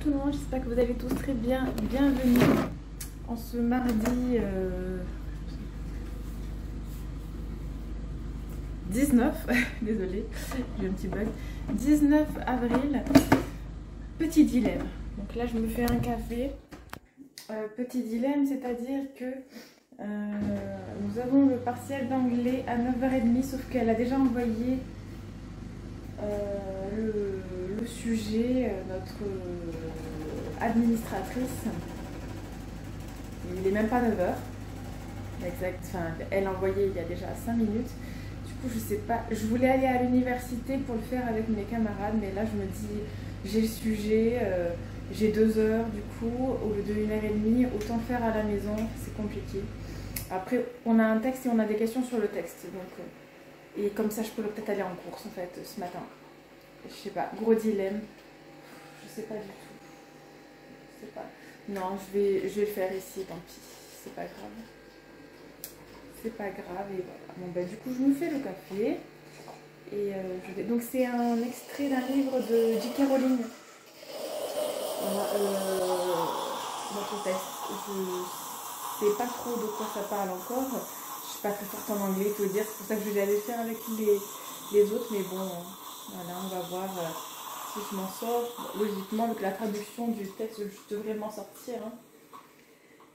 tout le monde, j'espère que vous allez tous très bien. Bienvenue en ce mardi 19, désolée, j'ai eu un petit bug, 19 avril, petit dilemme. Donc là je me fais un café. Petit dilemme, c'est-à-dire que nous avons le partiel d'anglais à 9h30, sauf qu'elle a déjà envoyé le sujet, notre administratrice. Il n'est même pas 9h. Exact. Enfin, elle a envoyé il y a déjà 5 minutes. Du coup, je sais pas. Je voulais aller à l'université pour le faire avec mes camarades, mais là, je me dis, j'ai le sujet, j'ai 2 heures du coup, au lieu de 1h30, autant faire à la maison, c'est compliqué. Après, on a un texte et on a des questions sur le texte, donc. Et comme ça, je peux peut-être aller en course en fait ce matin. Je sais pas, gros dilemme. Je sais pas du tout. Je sais pas. Non, je vais le faire ici, tant pis. C'est pas grave. C'est pas grave. Et voilà. Bon, bah, du coup, je me fais le café. Et je vais. Donc, c'est un extrait d'un livre de J.K. Rowling. Voilà, notre texte. Je sais pas trop de quoi ça parle encore. Je suis pas très forte en anglais, faut dire. C'est pour ça que je vais aller le faire avec les autres. Mais bon, voilà, on va voir si je m'en sors. Logiquement, avec la traduction du texte, je devrais m'en sortir. Hein.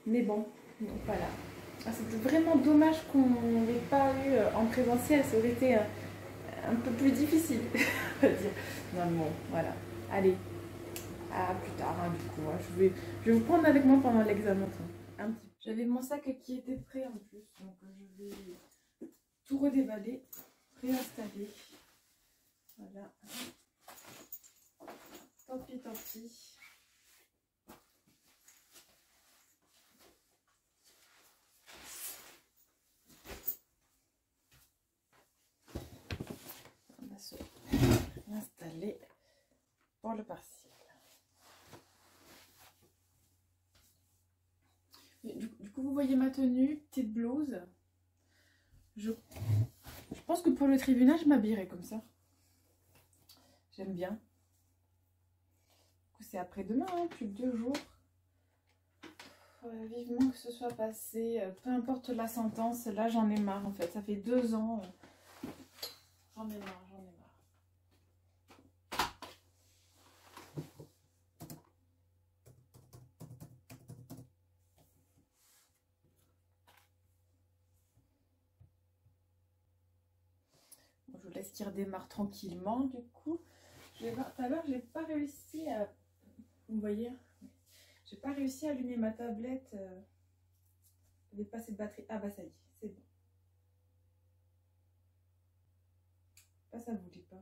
Mais bon, donc voilà. Ah, c'est vraiment dommage qu'on n'ait pas eu en présentiel. Ça aurait été un peu plus difficile, on va dire. Non, mais bon, voilà. Allez, à plus tard, hein, du coup. Hein. Je vais vous prendre avec moi pendant l'examen. Un petit peu. J'avais mon sac qui était prêt en plus, donc je vais tout redéballer, réinstaller. Voilà. Tant pis, tant pis. On va se réinstaller pour le partiel. Du coup, vous voyez ma tenue, petite blouse. Je pense que pour le tribunal, je m'habillerai comme ça. J'aime bien. C'est après-demain, hein, plus de 2 jours. Vivement que ce soit passé. Peu importe la sentence, là j'en ai marre en fait. Ça fait 2 ans. J'en ai marre, j'en ai marre. Bon, je vous laisse qu'il redémarre tranquillement du coup. Je vais voir. Tout à l'heure, j'ai pas réussi à. Vous voyez, j'ai pas réussi à allumer ma tablette. Il n'y avait pas assez de batterie. Ah bah ça y est, c'est bon. Ah, ça voulait pas.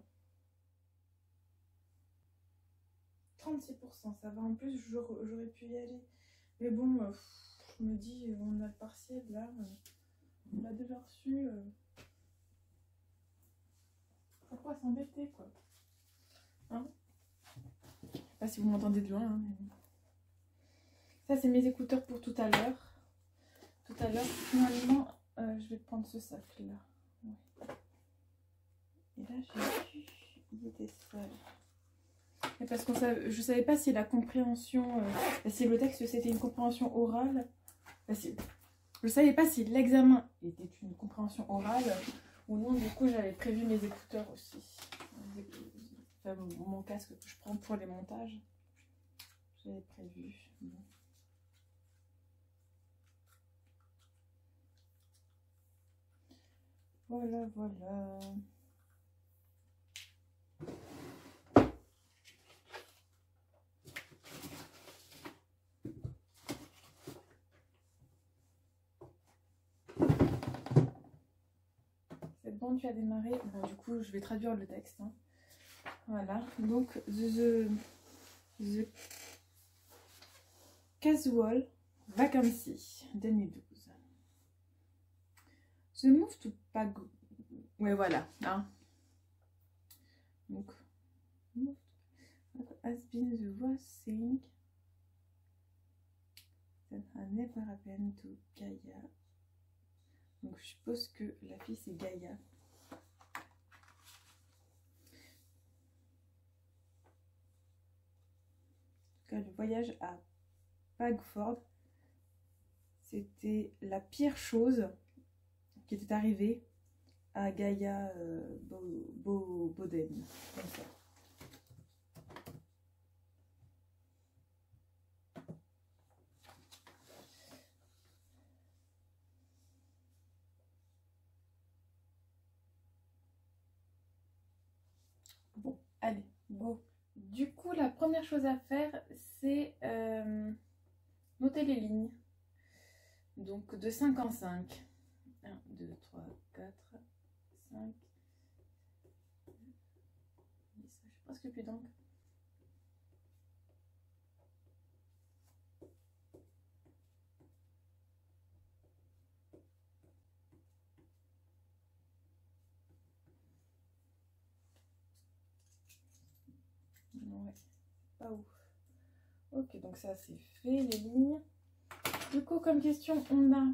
36%, ça va. En plus, j'aurais pu y aller. Mais bon, je me dis, on a le partiel là. On l'a déjà reçu. Pourquoi s'embêter quoi? Hein? Je sais pas si vous m'entendez de loin. Hein, mais... Ça, c'est mes écouteurs pour tout à l'heure. Tout à l'heure, finalement, je vais prendre ce sac là. Ouais. Et là, j'ai vu, il était seul. Et parce que je savais pas si la compréhension, si le texte c'était une compréhension orale. Je savais pas si l'examen était une compréhension orale ou non. Du coup, j'avais prévu mes écouteurs aussi. Enfin, mon casque que je prends pour les montages. J'avais prévu. Bon. Voilà, voilà. C'est bon, tu as démarré. Bon, du coup, je vais traduire le texte. Hein. Voilà. Donc, the casual vacancy 2012. The move to Pago. Ouais, voilà. Hein. Donc, has been the worst thing that had never happened to Gaia. Donc, je suppose que la fille, c'est Gaia. faire le voyage à Bagford. C'était la pire chose qui était arrivée à Gaïa Boden. Comme ça. Bon, allez, go. Du coup, la première chose à faire, c'est noter les lignes. Donc, de 5 en 5. 1, 2, 3, 4, 5, 10. Je suis presque plus d'encre. Ouais, pas ouf. Ok, donc ça c'est fait, les lignes. Du coup, comme question, on a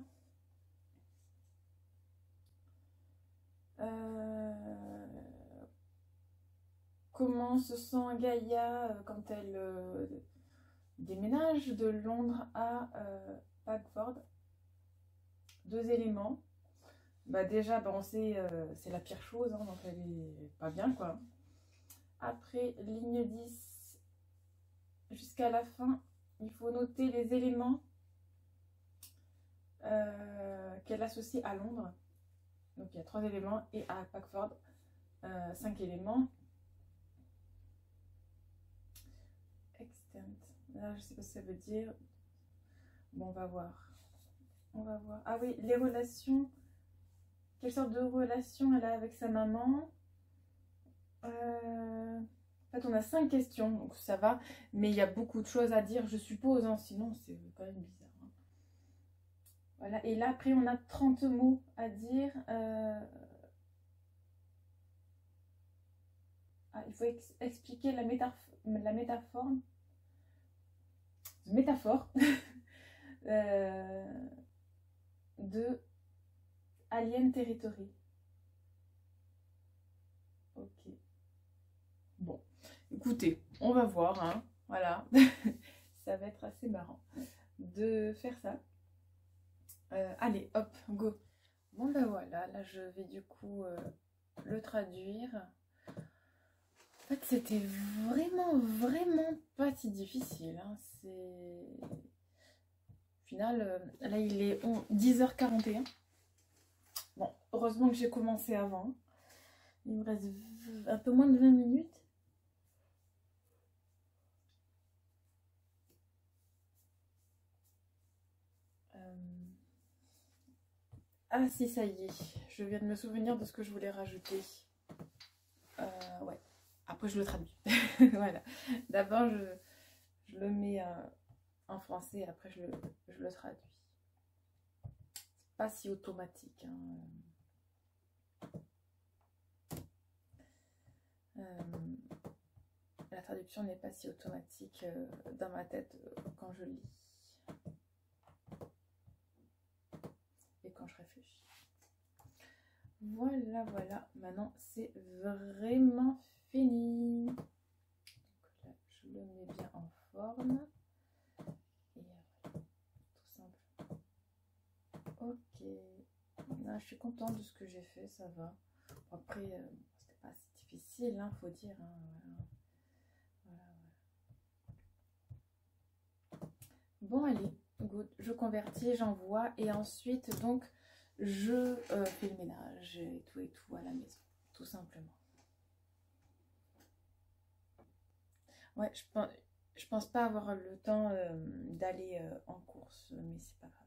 comment se sent Gaïa quand elle déménage de Londres à Bagford. 2 éléments. Bah déjà, bah on sait, c'est la pire chose, hein, donc elle est pas bien, quoi. Après, ligne 10, jusqu'à la fin, il faut noter les éléments qu'elle associe à Londres. Donc il y a 3 éléments, et à Bagford, 5 éléments. Extent. Là, je sais pas ce que ça veut dire. Bon, on va voir. On va voir. Ah oui, les relations. Quelle sorte de relation elle a avec sa maman? En fait, on a 5 questions, donc ça va. Mais il y a beaucoup de choses à dire, je suppose. Hein, sinon, c'est quand même bizarre. Hein. Voilà. Et là, après, on a 30 mots à dire. Ah, il faut expliquer la métaphore. De Alien Territory. Ok. Bon, écoutez, on va voir, hein. Voilà. Ça va être assez marrant de faire ça. Allez, hop, go. Bon, ben voilà, là je vais du coup le traduire. En fait, c'était vraiment pas si difficile. Hein. C'est... Au final, là il est 10h41. Bon, heureusement que j'ai commencé avant. Il me reste un peu moins de 20 minutes. Ah si, ça y est. Je viens de me souvenir de ce que je voulais rajouter. Ouais. Après, je le traduis. Voilà. D'abord, je le mets en français. Après, je le traduis. C'est pas si automatique. Hein. La traduction n'est pas si automatique dans ma tête quand je lis. Et quand je réfléchis. Voilà, voilà. Maintenant, c'est vraiment fini. Donc là, je le mets bien en forme. Et voilà, tout simple. Ok. Là, je suis contente de ce que j'ai fait, ça va. Après, c'était pas si difficile, hein, faut dire. Hein, voilà. Bon, allez, good. Je convertis, j'envoie. Et ensuite, donc, je fais le ménage et tout à la maison, tout simplement. Ouais, je pense pas avoir le temps d'aller en course, mais c'est pas grave.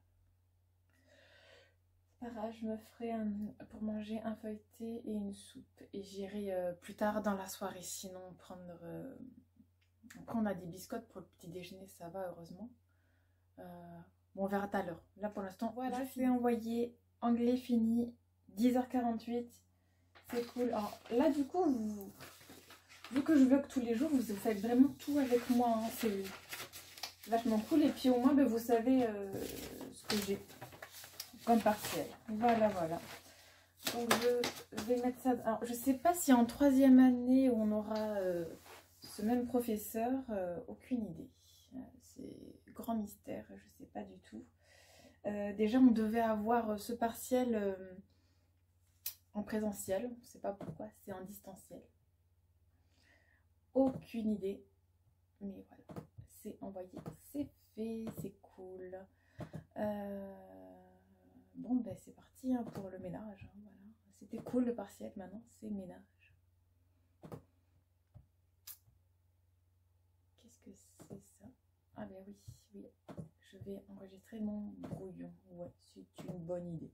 C'est pas grave, je me ferai pour manger un feuilleté et une soupe. Et j'irai plus tard dans la soirée, sinon prendre... Après, on a des biscottes pour le petit déjeuner, ça va, heureusement. Bon, on verra tout à l'heure. Là, pour l'instant, voilà, je fais envoyer. Anglais fini, 10h48. C'est cool. Alors là, du coup, vu que je vlog tous les jours, vous faites vraiment tout avec moi. Hein. C'est vachement cool. Et puis au moins, ben, vous savez ce que j'ai comme partiel. Voilà, voilà. Donc je vais mettre ça... Alors, je sais pas si en 3e année, on aura ce même professeur. Aucune idée. C'est grand mystère, je sais pas du tout. Déjà, on devait avoir ce partiel en présentiel. On ne sait pas pourquoi, c'est en distanciel. Aucune idée. Mais voilà, c'est envoyé, c'est fait, c'est cool. Bon, ben c'est parti hein, pour le ménage. Hein, voilà. C'était cool le partiel, maintenant c'est ménage. Qu'est-ce que c'est ça? Ah ben oui, oui, je vais enregistrer mon brouillon. Ouais, c'est une bonne idée.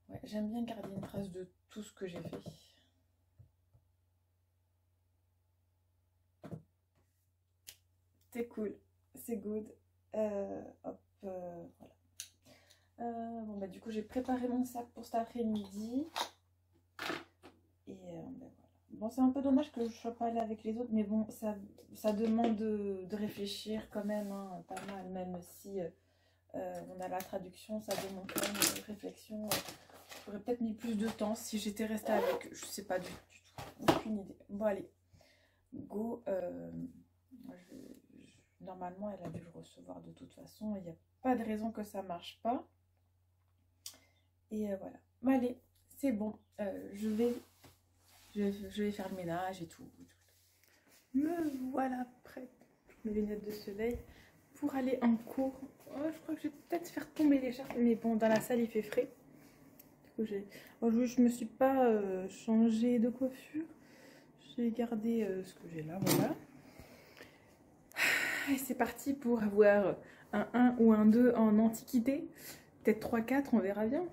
Ouais, j'aime bien garder une trace de tout ce que j'ai fait. C'est cool, c'est good. Hop, voilà. Bon bah du coup j'ai préparé mon sac pour cet après-midi. Et ben voilà. Bon, c'est un peu dommage que je ne sois pas allée avec les autres, mais bon, ça demande de réfléchir quand même, hein, pas mal, même si on a la traduction, ça demande quand même une réflexion. J'aurais peut-être mis plus de temps si j'étais restée avec eux, je sais pas du tout, aucune idée. Bon allez, go. Normalement, elle a dû le recevoir de toute façon, il n'y a pas de raison que ça marche pas. Et voilà. Bon allez, c'est bon, je vais faire le ménage et tout. Me voilà prête, mes lunettes de soleil, pour aller en cours. Oh, je crois que je vais peut-être faire tomber l'écharpe, mais bon, dans la salle il fait frais. Du coup, je me suis pas changé de coiffure. J'ai gardé ce que j'ai là, voilà. Et c'est parti pour avoir un 1 ou un 2 en antiquité. Peut-être 3-4, on verra bien.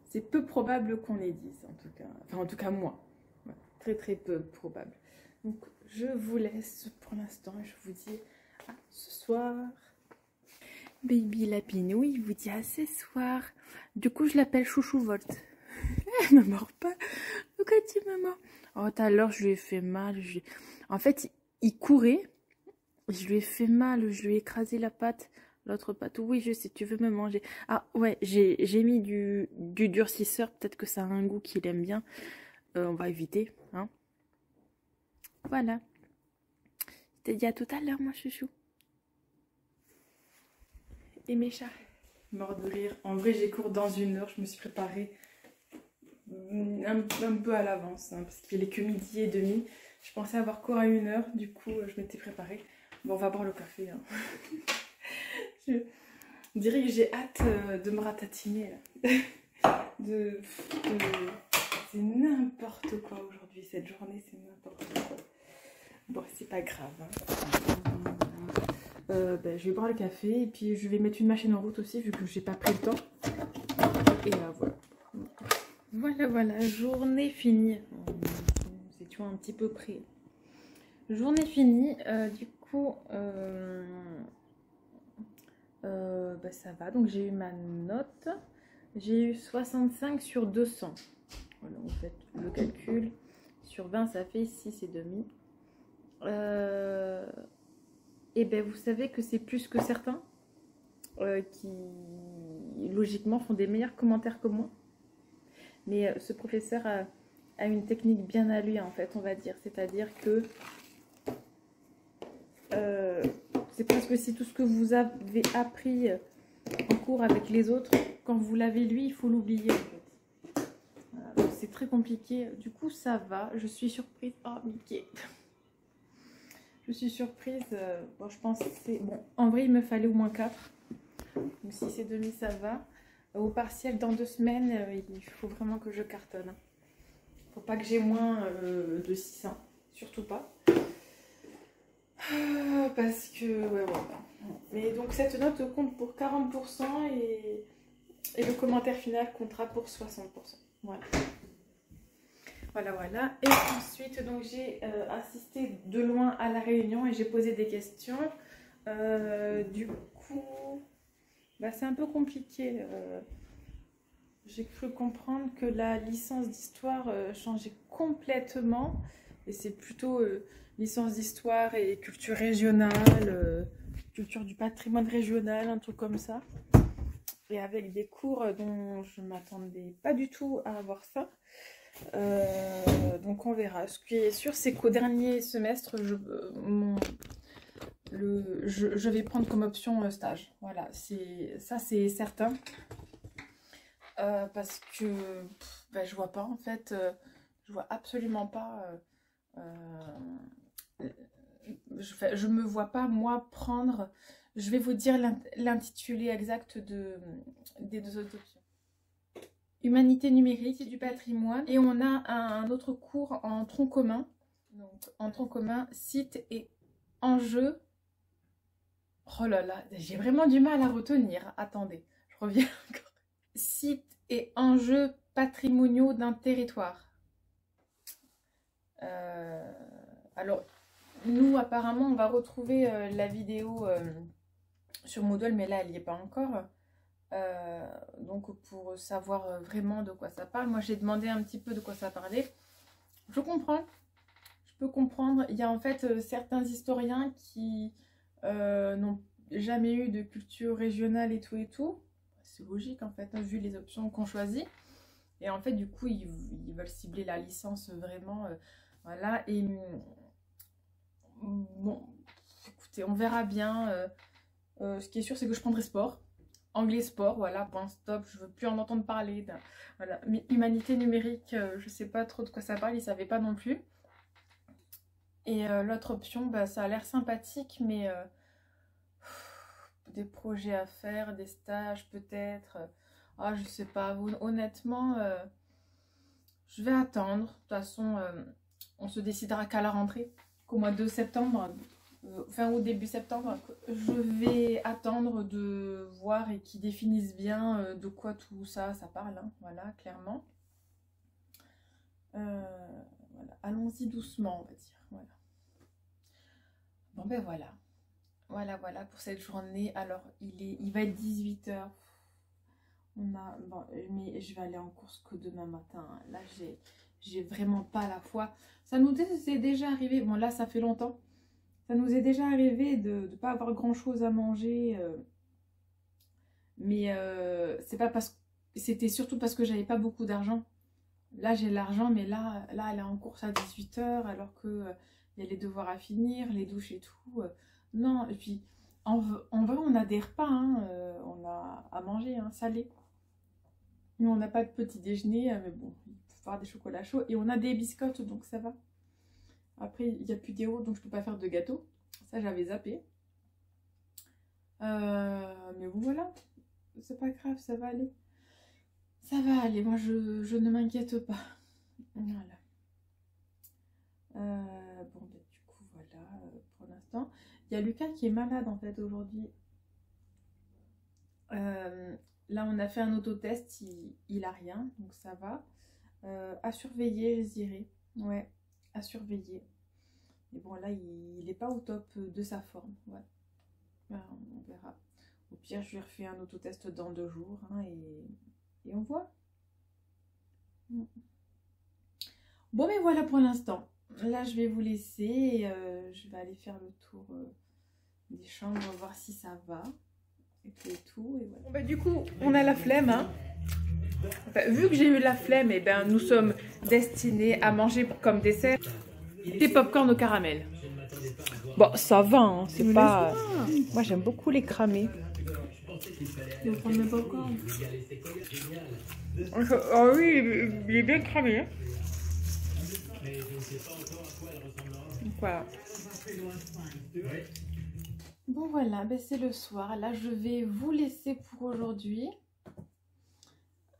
C'est peu probable qu'on les dise, en tout cas. Enfin, en tout cas, moi. Ouais, très, très peu probable. Donc, je vous laisse pour l'instant. Je vous dis à ce soir. Baby Lapinou, il vous dit à ce soir. Du coup, je l'appelle Chouchou Volt. Elle me mord pas. Pourquoi tu me mords? Oh, tout à l'heure, je lui ai fait mal. En fait, il courait. Je lui ai fait mal. Je lui ai écrasé la patte. L'autre patte, oui, je sais, tu veux me manger. Ah ouais, j'ai mis du durcisseur, peut-être que ça a un goût qu'il aime bien. On va éviter, hein. Voilà. Je t'ai dit à tout à l'heure, moi, chouchou. Et mes chats, mort de rire. En vrai, j'ai cours dans 1 heure, je me suis préparée un peu à l'avance, hein, parce qu'il est que 12h30. Je pensais avoir cours à 1 heure, du coup, je m'étais préparée. Bon, on va boire le café, hein. On dirait que j'ai hâte de me ratatiner. C'est n'importe quoi aujourd'hui. Cette journée, c'est n'importe quoi. Bon, c'est pas grave. Hein. Ben, je vais boire le café et puis je vais mettre une machine en route aussi vu que j'ai pas pris le temps. Et voilà. Voilà, journée finie. Nous étions un petit peu près. Journée finie. Du coup... bah ça va, donc j'ai eu ma note, j'ai eu 65 sur 200. Voilà, vous faites le calcul, sur 20 ça fait 6,5. Et ben vous savez que c'est plus que certains qui logiquement font des meilleurs commentaires que moi, mais ce professeur a une technique bien à lui en fait, on va dire, c'est-à-dire que c'est presque si tout ce que vous avez appris en cours avec les autres, quand vous l'avez lui, il faut l'oublier en fait. Voilà, c'est très compliqué. Du coup, ça va. Je suis surprise. Oh, Mickey. Je suis surprise. Bon, je pense que c'est... Bon, en vrai, il me fallait au moins 4. Donc, si c'est demi, ça va. Au partiel, dans 2 semaines, il faut vraiment que je cartonne. Faut pas que j'ai moins de 600. Surtout pas. Parce que ouais. Mais donc cette note compte pour 40% et le commentaire final comptera pour 60%. Voilà. Et ensuite donc j'ai assisté de loin à la réunion et j'ai posé des questions. Du coup bah, c'est un peu compliqué. J'ai cru comprendre que la licence d'histoire changeait complètement et c'est plutôt licence d'histoire et culture régionale, culture du patrimoine régional, un truc comme ça. et avec des cours dont je m'attendais pas du tout à avoir ça. Donc on verra. Ce qui est sûr, c'est qu'au dernier semestre, je vais prendre comme option stage. Voilà, ça c'est certain. Parce que ben, je vois pas en fait, je vois absolument pas. Je me vois pas moi prendre. Je vais vous dire l'intitulé exact des deux autres options. Humanité numérique, c'est du patrimoine. Et on a un autre cours en tronc commun. Donc en tronc commun, site et enjeux. Oh là là, j'ai vraiment du mal à retenir. Attendez, je reviens encore. Sites et enjeux patrimoniaux d'un territoire. Alors, nous, apparemment, on va retrouver la vidéo sur Moodle, mais là, elle n'y est pas encore. Donc, pour savoir vraiment de quoi ça parle, moi, j'ai demandé un petit peu de quoi ça parlait. Je comprends. Je peux comprendre. Il y a en fait certains historiens qui n'ont jamais eu de culture régionale et tout et tout. C'est logique en fait, hein, vu les options qu'on choisit. Et en fait, du coup, ils veulent cibler la licence vraiment. Voilà. Et bon, écoutez, on verra bien. Ce qui est sûr, c'est que je prendrai sport. Anglais sport, voilà, point stop. Je veux plus en entendre parler. Voilà. Mais humanité numérique, je sais pas trop de quoi ça parle. Ils savaient pas non plus. Et l'autre option, bah, ça a l'air sympathique, mais des projets à faire, des stages peut-être. Ah, je sais pas. Honnêtement, je vais attendre. De toute façon, on se décidera qu'à la rentrée, qu'au mois de septembre, fin août, début septembre. Je vais attendre de voir et qu'ils définissent bien de quoi tout ça parle. Hein, voilà, clairement. Voilà. Allons-y doucement, on va dire. Voilà. Bon ben voilà. Voilà pour cette journée. Alors, il va être 18 h. Bon, mais je vais aller en course que demain matin. Là, j'ai vraiment pas la foi. Ça nous est déjà arrivé. Bon, là, ça fait longtemps. Ça nous est déjà arrivé de ne pas avoir grand-chose à manger. Mais c'est pas parce que... C'était surtout parce que j'avais pas beaucoup d'argent. Là, j'ai l'argent, mais là, elle est en course à 18 h alors que il y a les devoirs à finir, les douches et tout. Non, et puis, en vrai, on a des repas. Hein, on a à manger, hein, salé. Nous, on n'a pas de petit déjeuner, mais bon, il faut faire des chocolats chauds. Et on a des biscottes, donc ça va. Après, il n'y a plus d'eau, donc je peux pas faire de gâteau. Ça, j'avais zappé. Mais bon, voilà. C'est pas grave, ça va aller. Ça va aller, moi, je ne m'inquiète pas. Voilà. Bon, bah, du coup, voilà, pour l'instant. Il y a Lucas qui est malade, en fait, aujourd'hui. Là, on a fait un autotest, il a rien, donc ça va. À surveiller, je dirais. Ouais, à surveiller. Mais bon, là, il n'est pas au top de sa forme. Ouais. Ben, on verra. Au pire, je lui refais un autotest dans 2 jours hein, et on voit. Bon, mais voilà pour l'instant. Là, je vais vous laisser. Et, je vais aller faire le tour des chambres, voir si ça va. Et tout. Et voilà. Bon, bah, du coup, on a la flemme. Hein. Enfin, vu que j'ai eu la flemme, et ben, nous sommes destinés à manger comme dessert des pop-corn au caramel. Bon, ça va, hein, c'est pas... Moi, j'aime beaucoup les cramés. Je vais prendre mes pop-corn. Ah oui, il est bien cramé. Hein. Voilà. Bon voilà, ben c'est le soir. Là, je vais vous laisser pour aujourd'hui.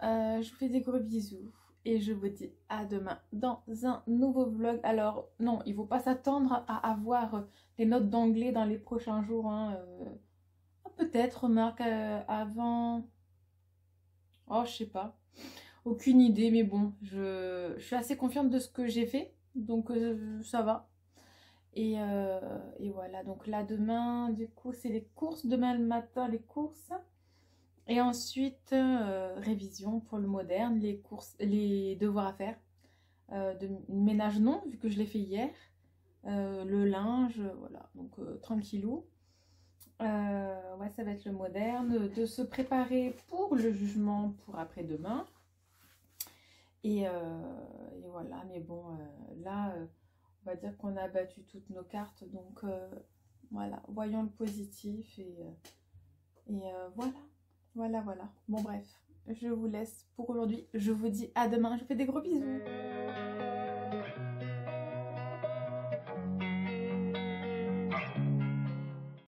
Je vous fais des gros bisous. Et je vous dis à demain dans un nouveau vlog. Alors, non, il ne faut pas s'attendre à avoir les notes d'anglais dans les prochains jours. Hein. Peut-être, remarque, avant... Oh, je sais pas. Aucune idée, mais bon, je suis assez confiante de ce que j'ai fait. Donc, ça va. Et voilà, donc là, demain, du coup, c'est les courses. Demain le matin, les courses. Et ensuite, révision pour le moderne, les courses, les devoirs à faire. De ménage non, vu que je l'ai fait hier. Le linge, voilà, donc tranquillou. Ouais, ça va être le moderne, de se préparer pour le jugement pour après-demain. Et voilà, mais bon, là, on va dire qu'on a battu toutes nos cartes, donc voilà, voyons le positif et voilà. Bon bref, je vous laisse pour aujourd'hui, je vous dis à demain, je vous fais des gros bisous.